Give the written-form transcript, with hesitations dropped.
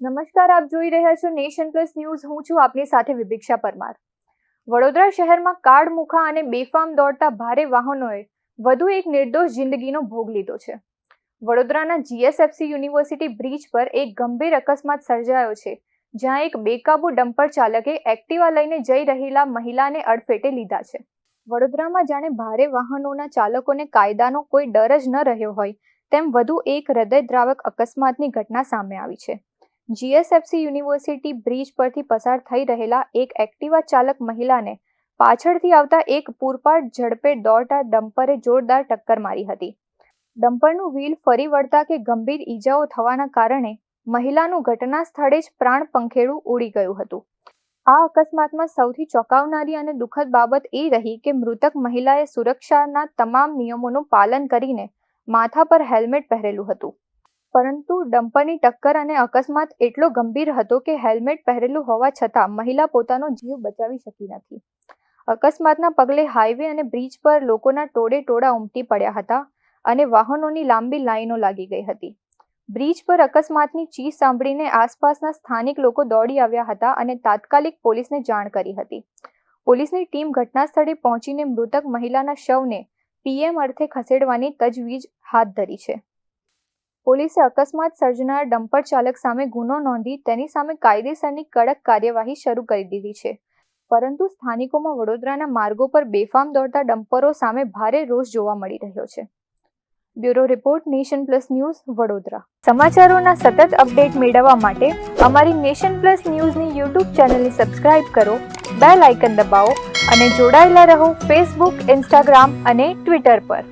નમસ્કાર, આપ જોઈ રહ્યા છો નેશન પ્લસ ન્યૂઝ. હું છું આપની સાથે વિભિક્ષા પરમાર. વડોદરા શહેરમાં કાળમુખા અને બેફામ દોડતા ભારે વાહનોએ વધુ એક નિર્દોષ જિંદગીનો ભોગ લીધો છે. વડોદરાના જીએસએફસી યુનિવર્સિટી બ્રિજ પર એક ગંભીર અકસ્માત સર્જાયો છે, જ્યાં એક બેકાબુ ડમ્પર ચાલકે એક્ટિવા લઈને જઈ રહેલા મહિલાને અડફેટે લીધા છે. વડોદરામાં જાણે ભારે વાહનોના ચાલકોને કાયદાનો કોઈ ડર જ ન રહ્યો હોય તેમ વધુ એક હૃદયદ્રાવક અકસ્માતની ઘટના સામે આવી છે. જીએસએફસી યુનિવર્સિટી બ્રિજ પરથી પસાર થઈ રહેલા એક એક્ટિવા ચાલક મહિલાને પાછળથી આવતા એક પૂરપાટ ઝડપે દોડતા ડમ્પરે જોરદાર ટક્કર મારી હતી. ડમ્પરનું વ્હીલ ફરી વળતા કે ગંભીર ઈજાઓ થવાના કારણે મહિલાનું ઘટના સ્થળે જ પ્રાણ પંખેડું ઉડી ગયું હતું. આ અકસ્માતમાં સૌથી ચોંકાવનારી અને દુઃખદ બાબત એ રહી કે મૃતક મહિલાએ સુરક્ષાના તમામ નિયમોનું પાલન કરીને માથા પર હેલ્મેટ પહેરેલું હતું. પરંતુ ડમ્પરની ટક્કર અને અકસ્માત એટલો ગંભીર હતો કે હેલ્મેટ પહેરેલું હોવા છતાં મહિલા પોતાનો જીવ બચાવી શકી નથી. અકસ્માતના પગલે હાઈવે અને બ્રિજ પર લોકોના ટોળે ટોળા ઉમટી પડ્યા હતા અને વાહનોની લાંબી લાઈનો લાગી ગઈ હતી. બ્રિજ પર અકસ્માતની ચીસ સાંભળીને આસપાસના સ્થાનિક લોકો દોડી આવ્યા હતા અને તાત્કાલિક પોલીસને જાણ કરી હતી. પોલીસની ટીમ ઘટના સ્થળે પહોંચીને મૃતક મહિલાના શવને પીએમ અર્થે ખસેડવાની તજવીજ હાથ ધરી છે. પોલીસે અકસ્માત સર્જનાર ડમ્પર ચાલક સામે ગુનો નોંધી તેની સામે કાયદેસરની કડક કાર્યવાહી શરૂ કરી દીધી છે. પરંતુ સ્થાનિકોમાં વડોદરાના માર્ગો પર બેફામ દોડતા ડમ્પરો સામે ભારે રોષ જોવા મળી રહ્યો છે. Bureau report, Nation plus news, Vadodara. સમાચારોના સતત અપડેટ મેળવવા માટે અમારી નેશન પ્લસ ન્યૂઝની યુટ્યુબ ચેનલને સબસ્ક્રાઇબ કરો, બેલ આઇકન દબાવો અને જોડાયેલા રહો ફેસબુક, ઇન્સ્ટાગ્રામ અને ટ્વિટર પર.